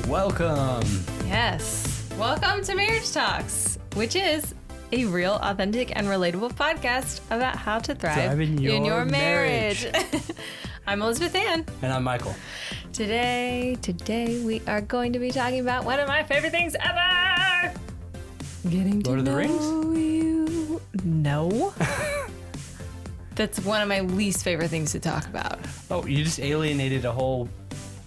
Welcome. Yes. Welcome to Marriage Talks, which is a real, authentic, and relatable podcast about how to thrive in your marriage. I'm Elizabeth Ann. And I'm Michael. Today we are going to be talking about one of my favorite things ever. Getting to Lord of the know Rings? you. No. That's one of my least favorite things to talk about. Oh, you just alienated a whole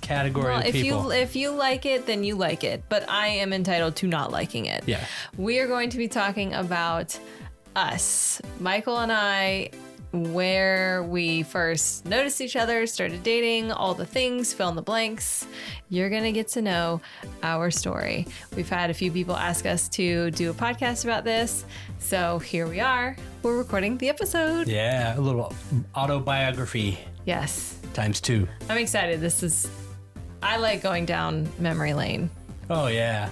category of people. If you like it, then you like it. But I am entitled to not liking it. Yeah. We are going to be talking about us, Michael and I, where we first noticed each other, started dating, all the things, fill in the blanks. You're going to get to know our story. We've had a few people ask us to do a podcast about this. So here we are. We're recording the episode. Yeah, a little autobiography Yes. times 2. I'm excited. I like going down memory lane. Oh, yeah.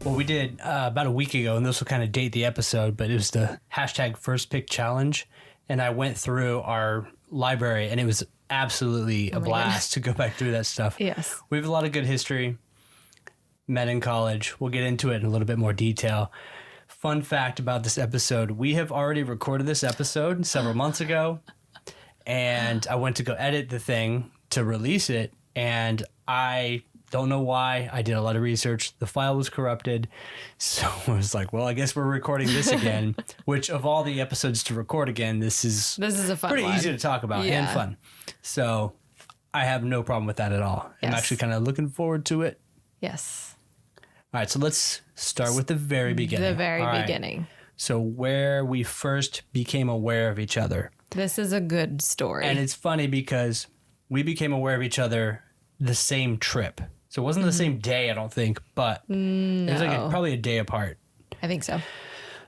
Well, we did about a week ago, and this will kind of date the episode, but it was the hashtag first pick challenge. And I went through our library, and it was absolutely a blast to go back through that stuff. Yes. We have a lot of good history. Met in college. We'll get into it in a little bit more detail. Fun fact about this episode, we have already recorded this episode several months ago, and I went to go edit the thing to release it, and I don't know why. I did a lot of research. The file was corrupted. So I was like, well, I guess we're recording this again, which of all the episodes to record again, this is a fun pretty one. easy to talk about and fun. So I have no problem with that at all. Yes. I'm actually kind of looking forward to it. Yes. All right, so let's start with the very beginning. The very All right. beginning. So where we first became aware of each other. This is a good story. And it's funny because we became aware of each other the same trip. So it wasn't the same day, I don't think, but it was like probably a day apart. I think so.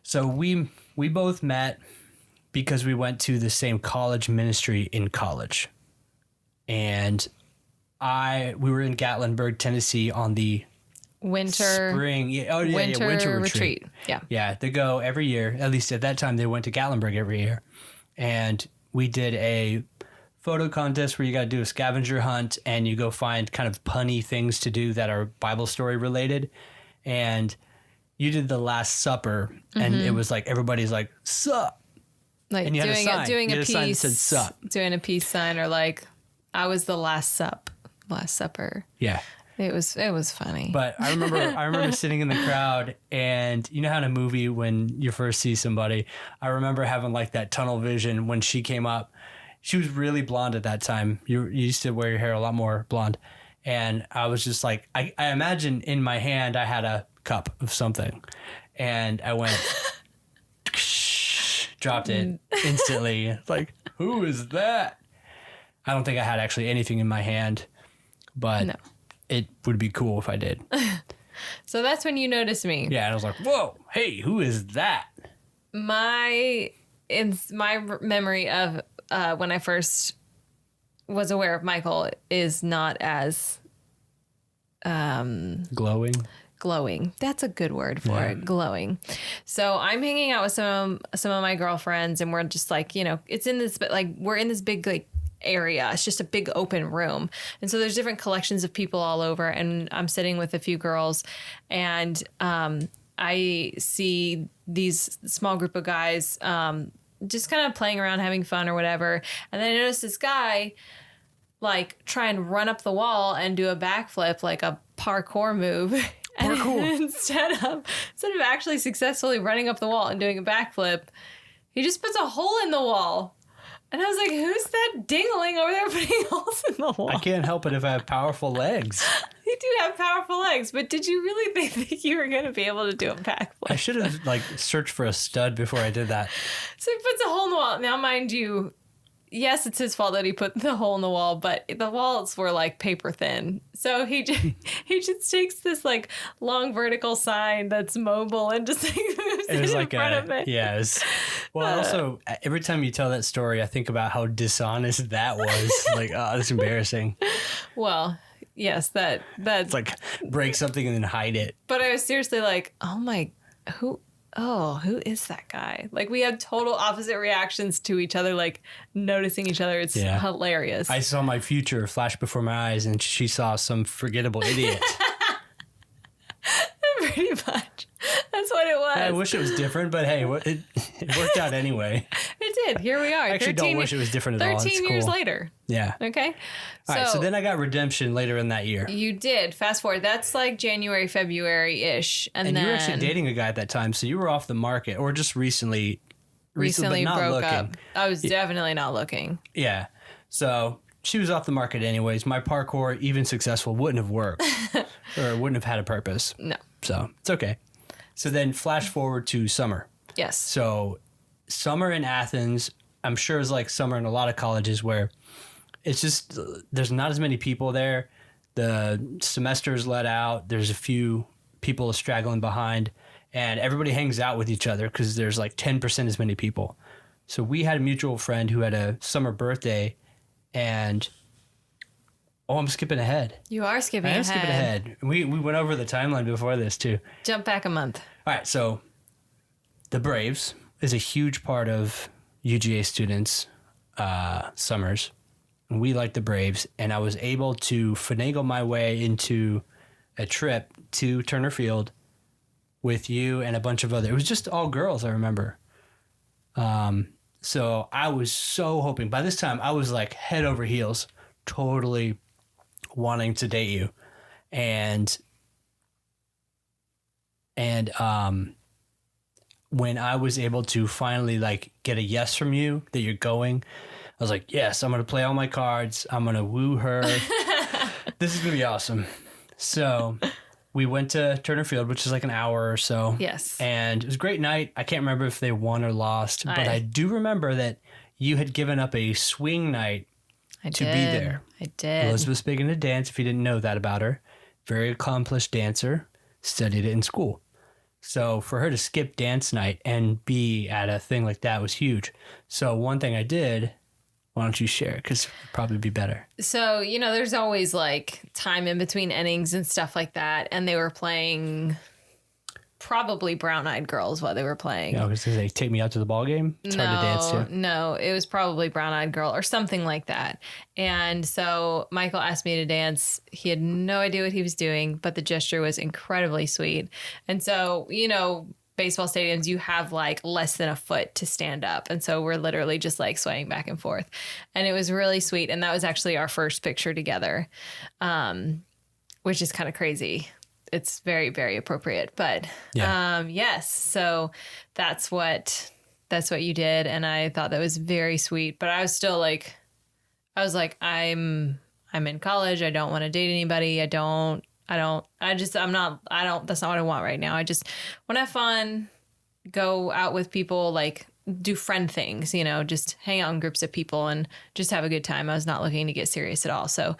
So we both met because we went to the same college ministry in college. And we were in Gatlinburg, Tennessee on the Winter retreat. Yeah. Yeah, they go every year. At least at that time, they went to Gatlinburg every year. And we did a photo contest where you got to do a scavenger hunt and you go find kind of punny things to do that are Bible story related. And you did the Last Supper, and it was like everybody's like, sup. Like and you had a sign. doing You a had a sign that peace, said sup. doing a peace sign, or like, I was the Last Supper. Yeah. It was funny. But I remember sitting in the crowd, and you know how in a movie when you first see somebody, I remember having like that tunnel vision when she came up. She was really blonde at that time. You used to wear your hair a lot more blonde. And I was just like, I imagine in my hand I had a cup of something. And I went, dropped it instantly. Like, who is that? I don't think I had actually anything in my hand, but No. it would be cool if I did. So that's when you noticed me. Yeah, and I was like, whoa, hey, who is that? My memory of when I first was aware of Michael is not as Glowing. glowing. That's a good word for it. Glowing. So I'm hanging out with some of my girlfriends, and we're just like, it's in this, but like we're in this big like area. It's just a big open room. And so there's different collections of people all over, and I'm sitting with a few girls, and I see these small group of guys just kind of playing around, having fun or whatever. And then I noticed this guy like try and run up the wall and do a backflip, like a parkour move. Parkour. And instead of actually successfully running up the wall and doing a backflip, he just puts a hole in the wall. And I was like, who's that dingling over there putting holes in the wall? I can't help it if I have powerful legs. You do have powerful legs, but did you really think that you were going to be able to do a backflip? I should have searched for a stud before I did that. So he puts a hole in the wall. Now, mind you, yes, it's his fault that he put the hole in the wall, but the walls were like paper thin. So he just takes this like long vertical sign that's mobile and just like moves it in front of it. Yeah. Well, also, every time you tell that story, I think about how dishonest that was. Like, oh, that's embarrassing. Well, yes, that's It's like break something and then hide it. But I was seriously like, who is that guy? Like, we had total opposite reactions to each other, like noticing each other. It's hilarious. I saw my future flash before my eyes, and she saw some forgettable idiot. I wish it was different, but hey, it worked out anyway. It did. Here we are. I actually don't wish it was different at all. 13 years later. Yeah. Okay. All right. So then I got redemption later in that year. You did. Fast forward. That's like January, February-ish. And then you were actually dating a guy at that time, so you were off the market or just recently but not broke looking. up. I was definitely not looking. Yeah. So she was off the market anyways. My parkour, even successful, wouldn't have worked or wouldn't have had a purpose. No. So it's okay. So then flash forward to summer. Yes. So summer in Athens, I'm sure is like summer in a lot of colleges where it's just, there's not as many people there. The semester's let out. There's a few people straggling behind and everybody hangs out with each other because there's like 10% as many people. So we had a mutual friend who had a summer birthday and I'm skipping ahead. You are skipping ahead. I am skipping ahead. We went over the timeline before this too. Jump back a month. All right. So the Braves is a huge part of UGA students' summers. And we like the Braves. And I was able to finagle my way into a trip to Turner Field with you and a bunch of other. It was just all girls, I remember. So I was so hoping. By this time, I was like head over heels, totally wanting to date you. And when I was able to finally like get a yes from you that you're going, I was like, yes, I'm going to play all my cards. I'm going to woo her. This is going to be awesome. So we went to Turner Field, which is like an hour or so. Yes. And it was a great night. I can't remember if they won or lost, but I do remember that you had given up a swing night to be there. I did. Elizabeth's big into dance, if you didn't know that about her. Very accomplished dancer. Studied it in school. So for her to skip dance night and be at a thing like that was huge. So one thing I did, why don't you share? Because it would probably be better. So, there's always like time in between innings and stuff like that. And they were playing probably Brown Eyed Girls while they were playing. Yeah, because they take me out to the ball game. It's hard to dance to. No, it was probably Brown Eyed Girl or something like that. And so Michael asked me to dance. He had no idea what he was doing, but the gesture was incredibly sweet. And so, baseball stadiums, you have like less than a foot to stand up. And so we're literally just like swaying back and forth. And it was really sweet. And that was actually our first picture together, which is kind of crazy. It's very, very appropriate. But yes, so that's what you did. And I thought that was very sweet. But I was still like, I'm in college. I don't want to date anybody. that's not what I want right now. I just want to have fun, go out with people, like do friend things, just hang out in groups of people and just have a good time. I was not looking to get serious at all. So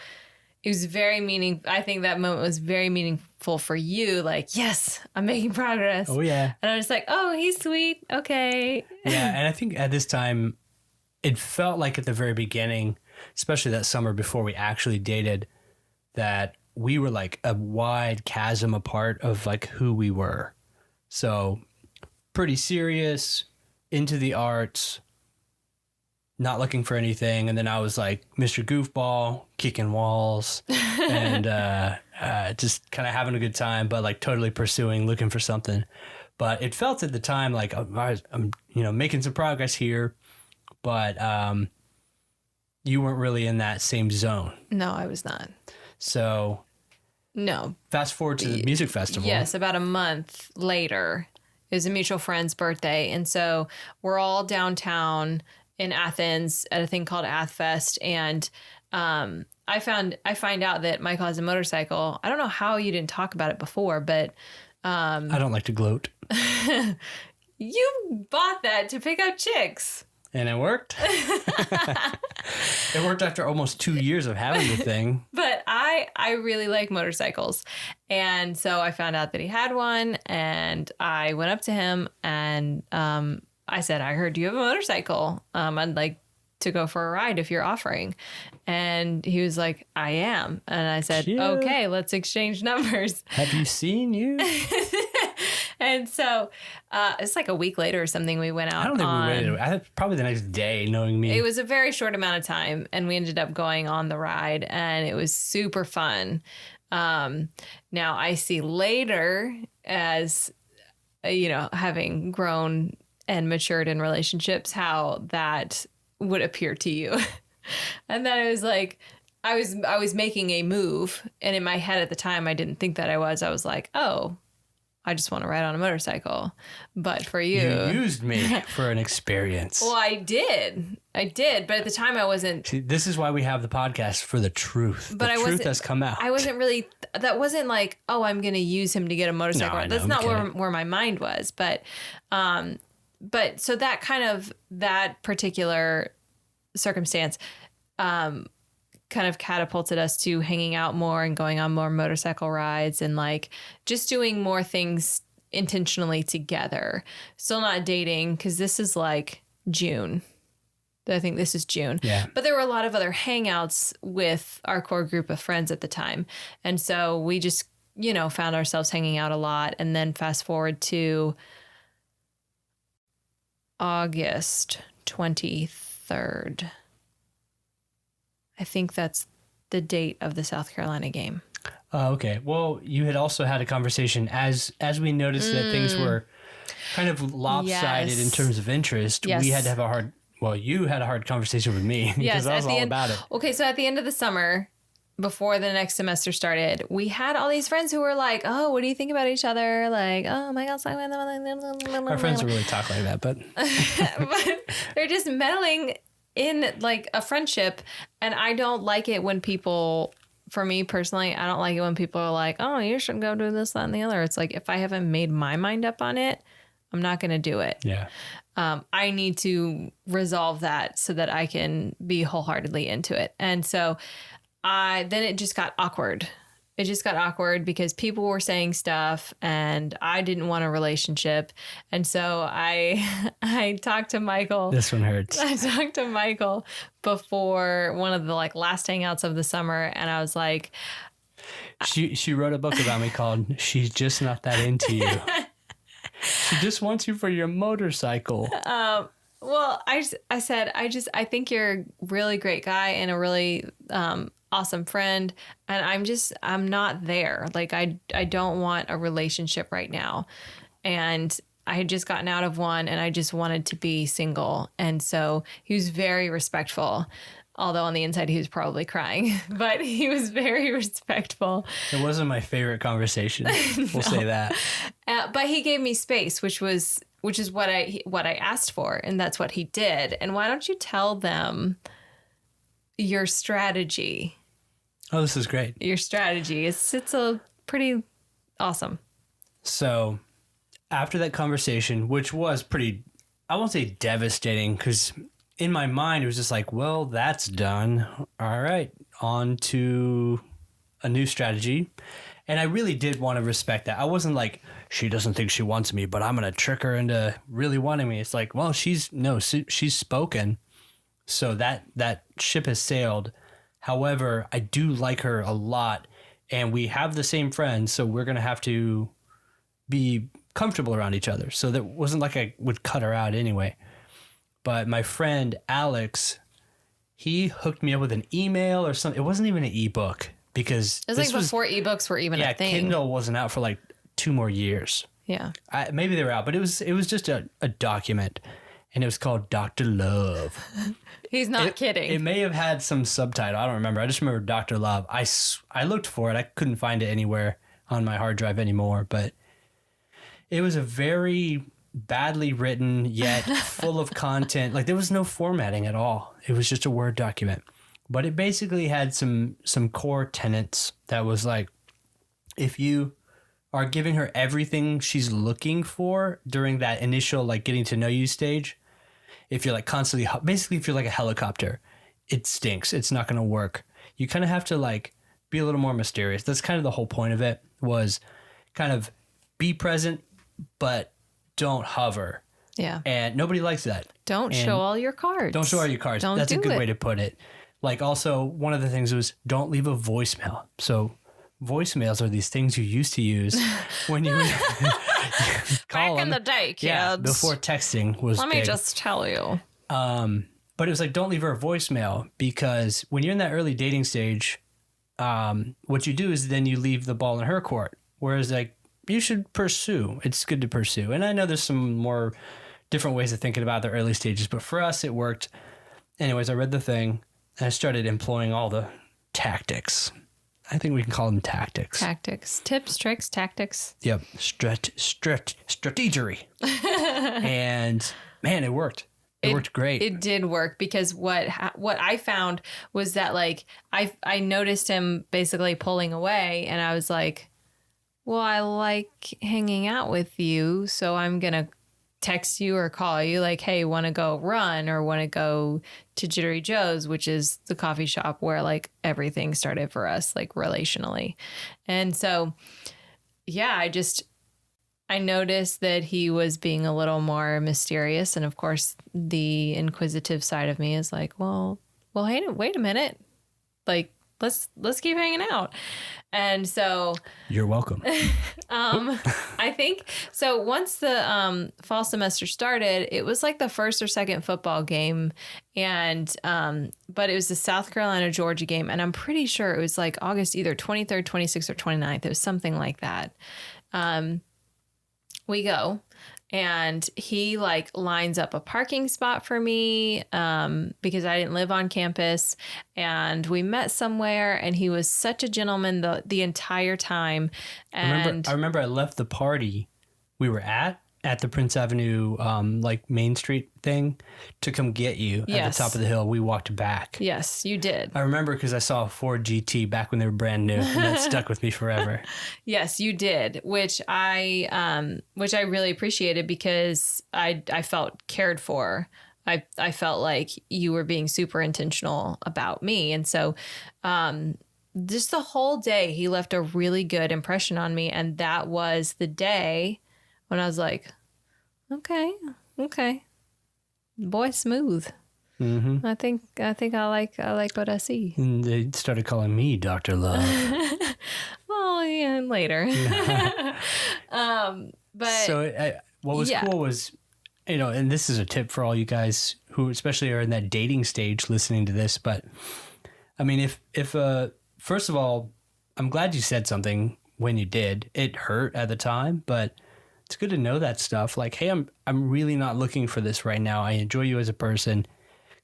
it was very meaningful. I think that moment was very meaningful for you. Like, yes, I'm making progress. Oh, yeah. And I was like, oh, he's sweet. Okay. Yeah. And I think at this time, it felt like at the very beginning, especially that summer before we actually dated, that we were like a wide chasm apart of like who we were. So pretty serious, into the arts, not looking for anything. And then I was like Mr. Goofball, kicking walls and just kind of having a good time, but like totally pursuing, looking for something. But it felt at the time like I'm making some progress here, but you weren't really in that same zone. No, I was not. So no. Fast forward to the music festival. Yes, about a month later, it was a mutual friend's birthday. And so we're all downtown in Athens at a thing called AthFest. And I find out that Michael has a motorcycle. I don't know how you didn't talk about it before, but I don't like to gloat. You bought that to pick up chicks. And it worked. It worked after almost 2 years of having the thing. But I really like motorcycles. And so I found out that he had one and I went up to him and I said, I heard you have a motorcycle. I'd like to go for a ride if you're offering. And he was like, I am. And I said, okay, let's exchange numbers. Have you seen you? And so it's like a week later or something we went out. I don't think we waited. I think probably the next day, knowing me. It was a very short amount of time and we ended up going on the ride and it was super fun. Now I see later as having grown and matured in relationships, how that would appear to you. And then it was like, I was making a move, and in my head at the time, I didn't think that I was. I was like, oh, I just want to ride on a motorcycle. But for you... You used me for an experience. Well, I did. But at the time I wasn't... See, this is why we have the podcast, for the truth. But the truth has come out. I wasn't really... That wasn't like, oh, I'm going to use him to get a motorcycle. No, That's not where my mind was. But so that particular circumstance kind of catapulted us to hanging out more and going on more motorcycle rides and like just doing more things intentionally together. Still not dating, because this is like June. I think this is June. Yeah. But there were a lot of other hangouts with our core group of friends at the time. And so we just, found ourselves hanging out a lot. And then fast forward to August 23rd. I think that's the date of the South Carolina game. Okay. Well, you had also had a conversation as we noticed that things were kind of lopsided in terms of interest. Yes. We had to have you had a hard conversation with me because I was all about it. Okay. So at the end of the summer, before the next semester started, we had all these friends who were like, oh, what do you think about each other? Like, oh my God. Our friends don't really talk like that, but but they're just meddling in like a friendship. And I don't like it when people, for me personally, I don't like it when people are like, oh, you should go do this, that, and the other. It's like, if I haven't made my mind up on it, I'm not going to do it. Yeah. I need to resolve that so that I can be wholeheartedly into it. And so then it just got awkward. It just got awkward because people were saying stuff and I didn't want a relationship. And so I talked to Michael. This one hurts. I talked to Michael before one of the like last hangouts of the summer. And I was like, she wrote a book about me called She's Just Not That Into You. She just wants you for your motorcycle. Well, I said, I think you're a really great guy and a really awesome friend. And I'm not there. Like, I don't want a relationship right now. And I had just gotten out of one and I just wanted to be single. And so he was very respectful, although on the inside he was probably crying, but he was very respectful. It wasn't my favorite conversation. We'll say that. But he gave me space, which is what I asked for. And that's what he did. And why don't you tell them your strategy? Oh, this is great. Your strategy. It's a pretty awesome. So after that conversation, which was pretty, I won't say devastating, because in my mind, it was just like, well, that's done. All right, on to a new strategy. And I really did want to respect that. I wasn't like, she doesn't think she wants me, but I'm going to trick her into really wanting me. It's like, well, she's spoken. So that ship has sailed. However, I do like her a lot, and we have the same friends, so we're going to have to be comfortable around each other. So that wasn't like I would cut her out anyway. But my friend Alex, he hooked me up with an email or something. It wasn't even an ebook, because it was like before ebooks were even a thing. Kindle wasn't out for like 2 more years. Yeah. Maybe they were out, but it was just a document, and it was called Dr. Love. He's not kidding. It may have had some subtitle. I don't remember. I just remember Dr. Love. I looked for it. I couldn't find it anywhere on my hard drive anymore, but it was a very badly written yet full of content. Like, there was no formatting at all. It was just a Word document. But it basically had some core tenets that was like, if you are giving her everything she's looking for during that initial like getting to know you stage, if you're like constantly, basically if you're like a helicopter, it stinks. It's not going to work. You kind of have to like be a little more mysterious. That's kind of the whole point of it, was kind of be present, but don't hover. Yeah. And nobody likes that. Don't show all your cards. Don't show all your cards. That's a good way to put it. Like, also, one of the things was don't leave a voicemail. So voicemails are these things you used to use when you call back in the day, kids. Yeah, before texting was Let big. me just tell you. But it was like, don't leave her a voicemail, because when you're in that early dating stage, what you do is then you leave the ball in her court. Whereas like you should pursue. It's good to pursue. And I know there's some more different ways of thinking about the early stages, but for us, it worked. Anyways, I read the thing and I started employing all the tactics. I think we can call them tactics. Tactics. Tips, tricks, tactics. Yep. Strategery. And man, it worked. It worked great. It did work because what I found was that like I noticed him basically pulling away and I was like, well, I like hanging out with you, so I'm going to text you or call you like, hey, want to go run or want to go to Jittery Joe's, which is the coffee shop where like everything started for us, like relationally. And so, yeah, I noticed that he was being a little more mysterious. And of course, the inquisitive side of me is like, well, hey, wait a minute. Like, let's keep hanging out. And so you're welcome. I think so. Once the fall semester started, it was like the first or second football game. And but it was the South Carolina, Georgia game. And I'm pretty sure it was like August, either 23rd, 26th, or 29th. It was something like that. We go and he like lines up a parking spot for me because I didn't live on campus, and we met somewhere and he was such a gentleman the entire time. And I remember I left the party we were at the Prince Avenue like Main Street thing to come get you at the top of the hill. We walked back. Yes, you did. I remember because I saw a Ford GT back when they were brand new, and that stuck with me forever. Yes, you did, which I really appreciated because I felt cared for. I felt like you were being super intentional about me, and so just the whole day he left a really good impression on me, and that was the day when I was like, okay, boy, smooth. Mm-hmm. I think I like what I see. And they started calling me Dr. Love. Well, yeah, later. But so what was cool was, and this is a tip for all you guys who especially are in that dating stage listening to this. But I mean, if first of all, I'm glad you said something when you did. It hurt at the time, but it's good to know that stuff. Like, hey, I'm really not looking for this right now. I enjoy you as a person.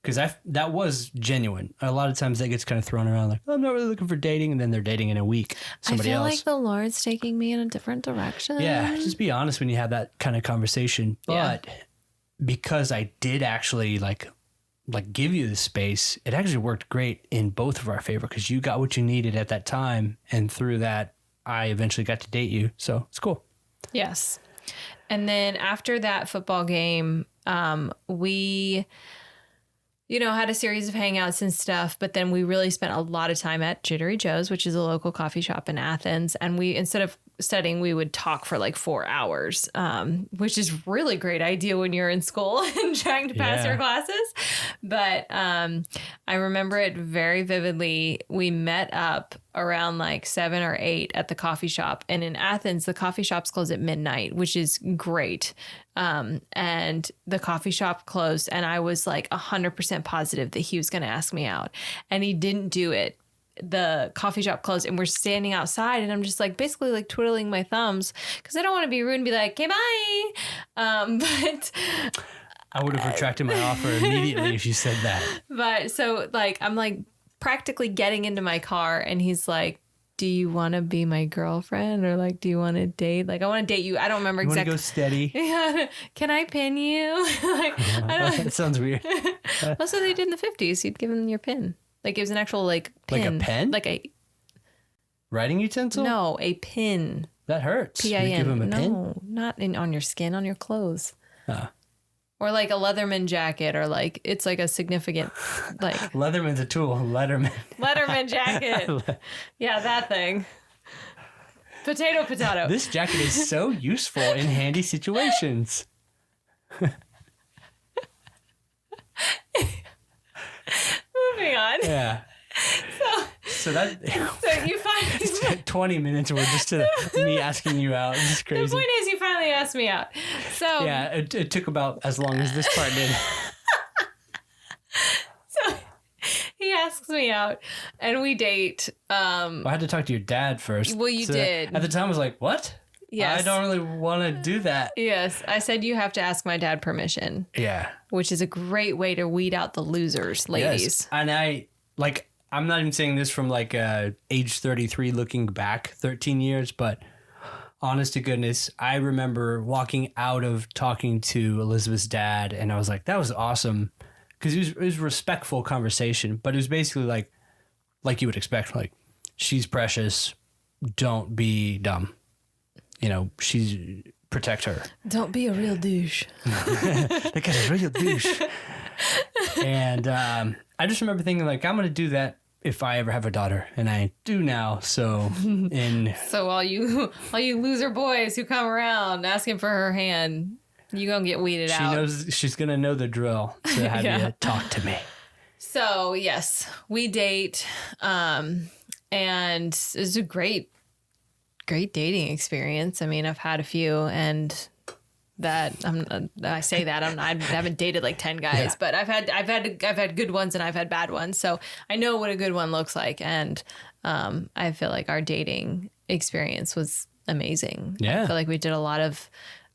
Because that was genuine. A lot of times that gets kind of thrown around like, oh, I'm not really looking for dating. And then they're dating in a week. Somebody else. I feel like the Lord's taking me in a different direction. Yeah, just be honest when you have that kind of conversation. But because I did actually like give you the space, it actually worked great in both of our favor because you got what you needed at that time. And through that, I eventually got to date you. So it's cool. Yes. And then after that football game, we, had a series of hangouts and stuff, but then we really spent a lot of time at Jittery Joe's, which is a local coffee shop in Athens. And we, instead of studying, we would talk for like 4 hours, which is really great idea when you're in school and trying to pass your classes. But I remember it very vividly. We met up around like 7 or 8 at the coffee shop. And in Athens, the coffee shops close at midnight, which is great. And the coffee shop closed and I was like 100% positive that he was going to ask me out, and he didn't do it. The coffee shop closed and we're standing outside and I'm just like basically like twiddling my thumbs because I don't want to be rude and be like, okay, bye. But I would have retracted my offer immediately if you said that. But so like, I'm like practically getting into my car and he's like, do you want to be my girlfriend or like, do you want to date? Like, I want to date you. I don't remember exactly. Go steady. Yeah. Can I pin you? Like, I don't. That sounds weird. That's what they did in the 50s. You'd give them your pin. Like it was an actual like pin. Like a pen? Like a writing utensil? No, a pin. That hurts. P-I-N. You give him a pin? No, not on your skin, on your clothes. Oh. Or like a Leatherman jacket, or like it's like a significant like Leatherman's a tool. Letterman jacket. Yeah, that thing. Potato. This jacket is so useful in handy situations. Moving on. Yeah. So you finally 20 minutes we're just to me asking you out. This is crazy. The point is you finally asked me out. So yeah, it took about as long as this part did. So he asks me out and we date. I had to talk to your dad first. Well, you did. At the time I was like, what? Yes. I don't really want to do that. Yes. I said you have to ask my dad permission, Yeah. which is a great way to weed out the losers, ladies. Yes. And I'm not even saying this from like age 33 looking back 13 years, but honest to goodness, I remember walking out of talking to Elizabeth's dad and I was like, that was awesome. Because it was respectful conversation, but it was basically like you would expect, like, she's precious, don't be dumb. You know, protect her. Don't be a real douche. That guy's a real douche. And I just remember thinking, like, I'm going to do that if I ever have a daughter, and I do now. So So all you loser boys who come around asking for her hand, you gonna get weeded out. She knows she's gonna know the drill to have you talk to me. So yes, we date, and it's a great dating experience. I mean, I've had a few, and that I say that I haven't dated like 10 guys, but I've had good ones and I've had bad ones. So I know what a good one looks like, and I feel like our dating experience was amazing. Yeah, I feel like we did a lot of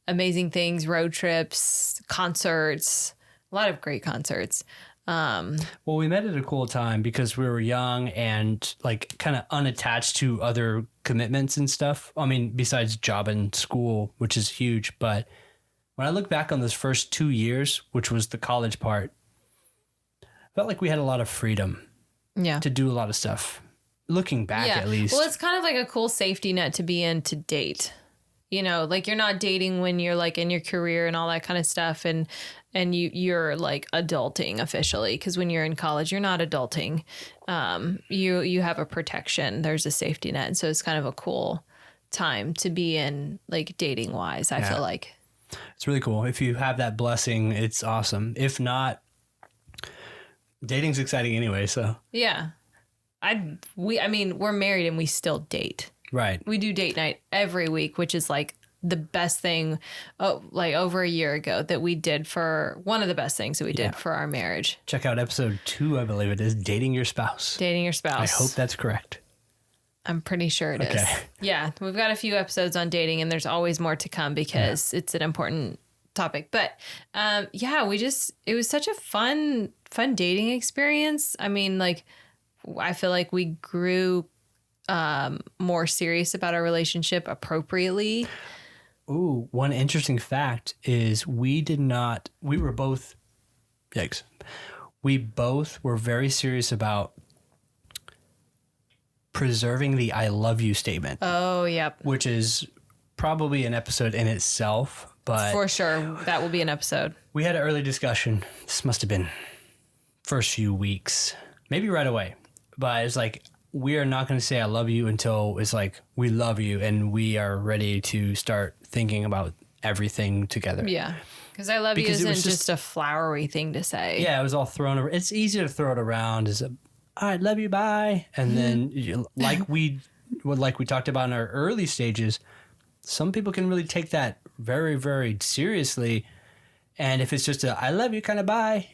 amazing things, road trips, concerts, a lot of great concerts. Well, we met at a cool time because we were young and like kind of unattached to other commitments and stuff. I mean, besides job and school, which is huge. But when I look back on those first 2 years, which was the college part, I felt like we had a lot of freedom to do a lot of stuff. Looking back, at least. Well, it's kind of like a cool safety net to be in to date. You know, like you're not dating when you're like in your career and all that kind of stuff, and you're like adulting officially, because when you're in college, you're not adulting. You have a protection. There's a safety net, and so it's kind of a cool time to be in, like dating wise. I feel like it's really cool. If you have that blessing, it's awesome. If not, dating's exciting anyway. So yeah, I mean, we're married and we still date. Right. We do date night every week, which is like the best thing, like over a year ago that we did for one of the best things that we did for our marriage. Check out episode 2, I believe it is, Dating Your Spouse. Dating your spouse. I hope that's correct. I'm pretty sure it is. Yeah. We've got a few episodes on dating, and there's always more to come because it's an important topic. But it was such a fun dating experience. I mean, like, I feel like we grew more serious about our relationship appropriately. Ooh, one interesting fact is we were both very serious about preserving the I love you statement. Oh, yep. Which is probably an episode in itself, but for sure that will be an episode. We had an early discussion. This must have been first few weeks, maybe right away. But it's like, we are not going to say I love you until it's like we love you and we are ready to start thinking about everything together. Yeah. Because I love you isn't just a flowery thing to say. Yeah, it was all thrown around. It's easy to throw it around as all right, love you, bye. And then like we talked about in our early stages, some people can really take that very, very seriously. And if it's just a I love you kind of bye,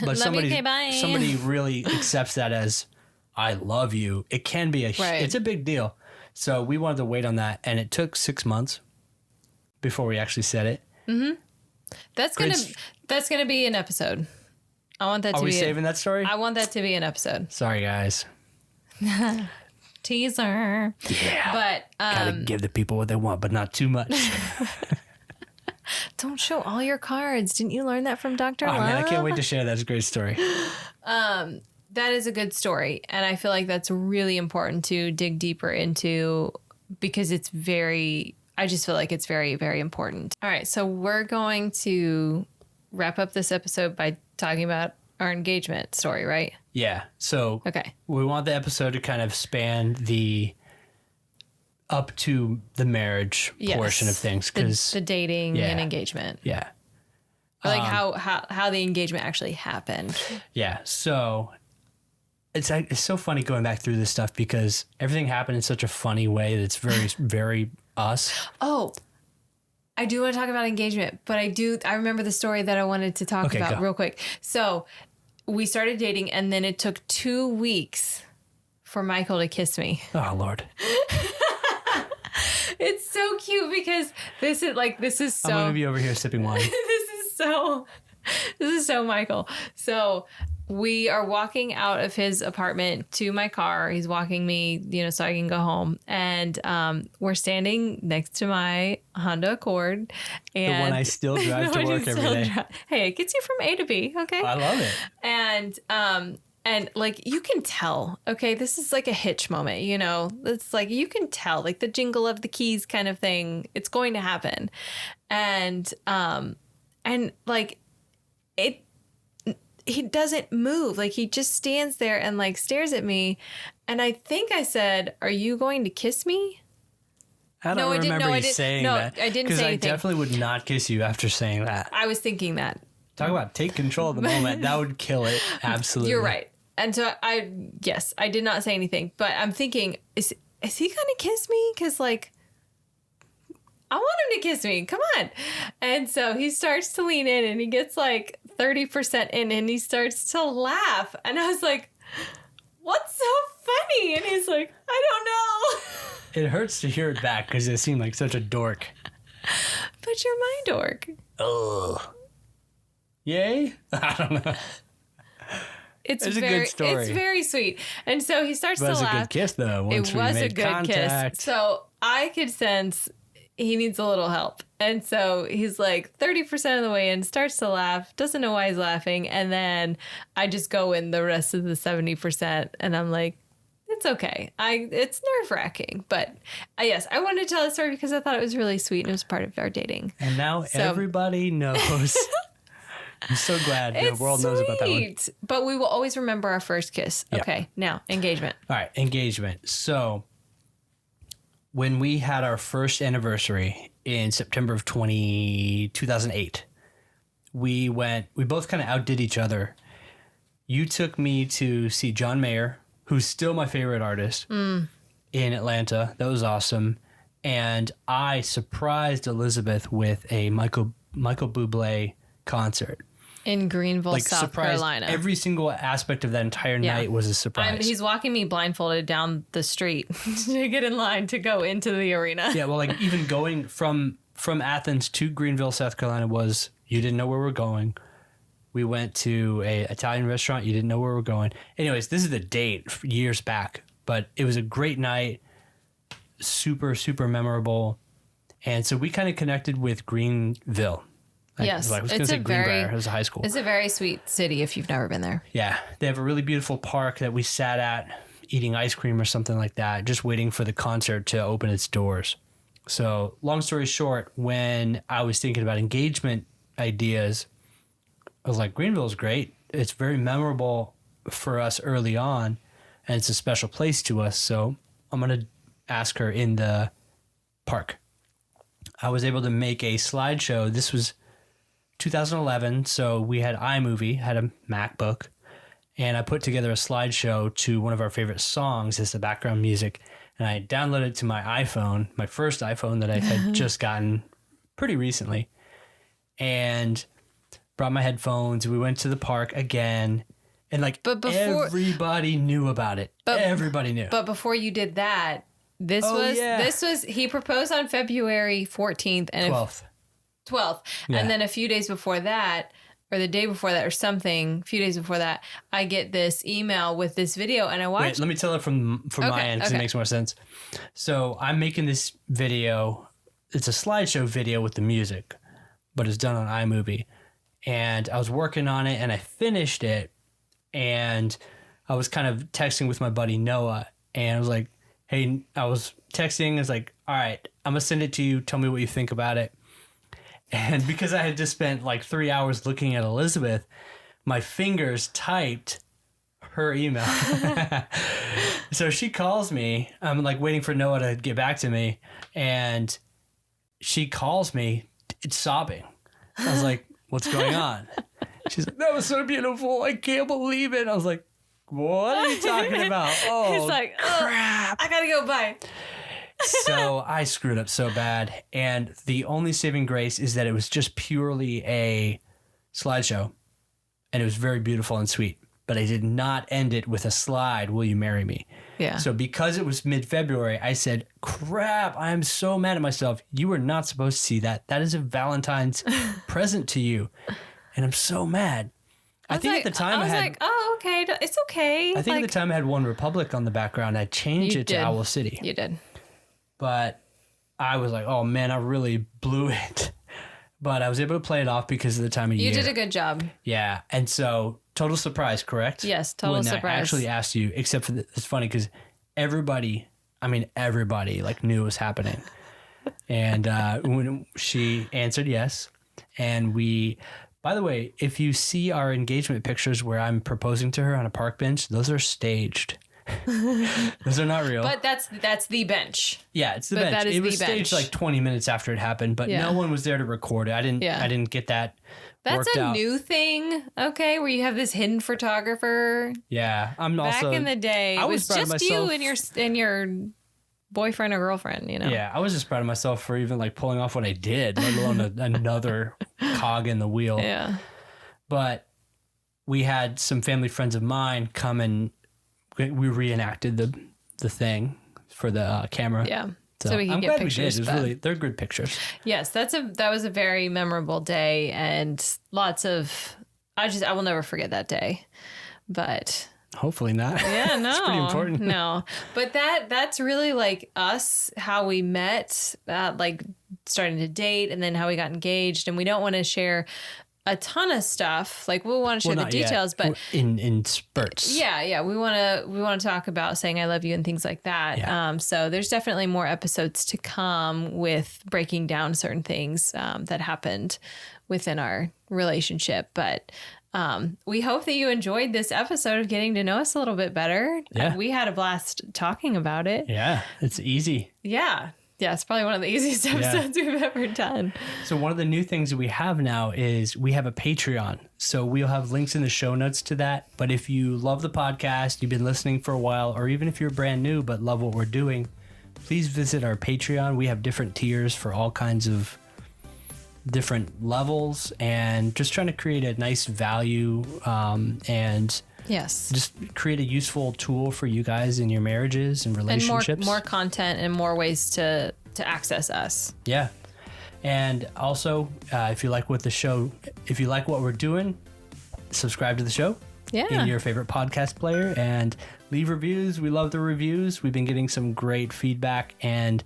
but somebody really accepts that as I love you, it can be it's a big deal. So we wanted to wait on that, and it took 6 months before we actually said it. Mm-hmm. That's gonna be an episode. I want that to be. Are we saving that story? I want that to be an episode. Sorry, guys. Teaser. Yeah. But gotta give the people what they want, but not too much. Don't show all your cards. Didn't you learn that from Dr. Love? Man, I can't wait to share that. It's a great story. That is a good story. And I feel like that's really important to dig deeper into because I just feel like it's very, very important. All right. So we're going to wrap up this episode by talking about our engagement story, right? Yeah. So we want the episode to kind of span the up to the marriage portion of things. Because the dating and engagement. Yeah. Or like how the engagement actually happened. Yeah. So it's so funny going back through this stuff because everything happened in such a funny way that's very, very us. Oh, I do want to talk about engagement, but I remember the story that I wanted to talk about real quick. So we started dating and then it took 2 weeks for Michael to kiss me. Oh, Lord. It's so so cute because this is so. I'm going to be over here sipping wine. This is so Michael. So we are walking out of his apartment to my car. He's walking me, so I can go home. And we're standing next to my Honda Accord. And the one I still drive to work every day. Hey, it gets you from A to B. Okay. I love it. And like, you can tell, okay, this is like a Hitch moment, it's like, you can tell, like the jingle of the keys kind of thing. It's going to happen. And like he doesn't move. Like, he just stands there and like stares at me. And I think I said, "Are you going to kiss me?" I don't remember you saying that. I didn't say anything. Because I definitely would not kiss you after saying that. I was thinking that. Talk about take control of the moment. That would kill it. Absolutely. You're right. And so I did not say anything, but I'm thinking, is he going to kiss me? Because like, I want him to kiss me. Come on. And so he starts to lean in and he gets like 30% in and he starts to laugh. And I was like, what's so funny? And he's like, I don't know. It hurts to hear it back because it seemed like such a dork. But you're my dork. Ugh. Yay? I don't know. It's a good story. It's very sweet. And so he starts to laugh. It was a good kiss, though. It was a good kiss. So I could sense he needs a little help. And so he's like 30% of the way in, starts to laugh, doesn't know why he's laughing. And then I just go in the rest of the 70%. And I'm like, it's okay. It's nerve-wracking. But yes, I wanted to tell the story because I thought it was really sweet and it was part of our dating. And now everybody knows. I'm so glad the world knows about that one. But we will always remember our first kiss. Yeah. Okay, now, engagement. All right, engagement. So when we had our first anniversary in September of 2008, we both kind of outdid each other. You took me to see John Mayer, who's still my favorite artist, in Atlanta. That was awesome. And I surprised Elizabeth with a Michael Bublé concert. In Greenville, South Carolina. Every single aspect of that entire night was a surprise. He's walking me blindfolded down the street to get in line to go into the arena. Yeah, well, like even going from Athens to Greenville, South Carolina you didn't know where we're going. We went to a Italian restaurant. You didn't know where we're going. Anyways, this is the date years back, but it was a great night. Super, super memorable. And so we kind of connected with Greenville. Yes, I was going to say Greenbrier. It was a high school. It's a very sweet city if you've never been there. Yeah. They have a really beautiful park that we sat at eating ice cream or something like that, just waiting for the concert to open its doors. So long story short, when I was thinking about engagement ideas, I was like, Greenville's great. It's very memorable for us early on, and it's a special place to us. So I'm going to ask her in the park. I was able to make a slideshow. This was 2011, so we had iMovie, had a MacBook, and I put together a slideshow to one of our favorite songs as the background music, and I downloaded it to my iPhone, my first iPhone that I had just gotten pretty recently, and brought my headphones. We went to the park again, and everybody knew about it. Everybody knew. But before you did that, this was he proposed on February 14th and 12th. Yeah. And then a few days before that, or the day before that or something, a few days before that, I get this email with this video and I watched. Wait, let me tell it from my end because it makes more sense. So I'm making this video. It's a slideshow video with the music, but it's done on iMovie. And I was working on it and I finished it. And I was kind of texting with my buddy Noah. And I was like, hey, I was texting. I was like, all right, I'm going to send it to you. Tell me what you think about it. And because I had just spent like 3 hours looking at Elizabeth, my fingers typed her email. So she calls me. I'm like waiting for Noah to get back to me. And she calls me, it's sobbing. I was like, what's going on? She's like, that was so beautiful. I can't believe it. I was like, what are you talking about? Oh, he's like, crap. I got to go. Bye. So I screwed up so bad. And the only saving grace is that it was just purely a slideshow. And it was very beautiful and sweet. but I did not end it with a slide. Will you marry me? Yeah. So because it was mid-February, I said, crap, I am so mad at myself. You were not supposed to see that. That is a Valentine's present to you. And I'm so mad. I think at the time I was like, oh, okay. It's okay. I think at the time I had One Republic on the background. I changed it to Owl City. You did. But I was like, oh man, I really blew it. But I was able to play it off because of the time of year. You did a good job. Yeah. And so total surprise, correct? Yes, total surprise. I actually asked you, except for it's funny because everybody like knew it was happening. And when she answered yes, and by the way, if you see our engagement pictures where I'm proposing to her on a park bench, those are staged. Those are not real. But that's the bench. Yeah, it's the bench. It was staged like 20 minutes after it happened, but no one was there to record it. I didn't get that. That's a new thing, okay, where you have this hidden photographer. Yeah, I'm also back in the day. It was just you and your boyfriend or girlfriend, you know. Yeah, I was just proud of myself for even like pulling off what I did, let alone another cog in the wheel. Yeah. But we had some family friends of mine come and we reenacted the thing for the camera. Yeah. So we can get pictures. We did. They're good pictures. Yes, that was a very memorable day and lots of I will never forget that day. But hopefully not. Yeah, no. It's pretty important. No. But that's really like us, how we met, like starting to date and then how we got engaged. And we don't want to share a ton of stuff. Like we'll want to share the details, but in spurts. Yeah. We want to talk about saying I love you and things like that. Yeah. So there's definitely more episodes to come with breaking down certain things that happened within our relationship. But we hope that you enjoyed this episode of getting to know us a little bit better. Yeah. We had a blast talking about it. Yeah, it's easy. Yeah. Yeah, it's probably one of the easiest episodes we've ever done. So one of the new things that we have now is we have a Patreon. So we'll have links in the show notes to that. But if you love the podcast, you've been listening for a while, or even if you're brand new but love what we're doing, please visit our Patreon. We have different tiers for all kinds of different levels and just trying to create a nice value and yes, just create a useful tool for you guys in your marriages and relationships. And more content and more ways to access us. Yeah. And also, if you like what we're doing, subscribe to the show in your favorite podcast player and leave reviews. We love the reviews. We've been getting some great feedback and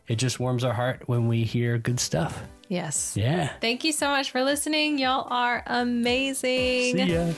it just warms our heart when we hear good stuff. Yes. Yeah. Thank you so much for listening. Y'all are amazing. See ya.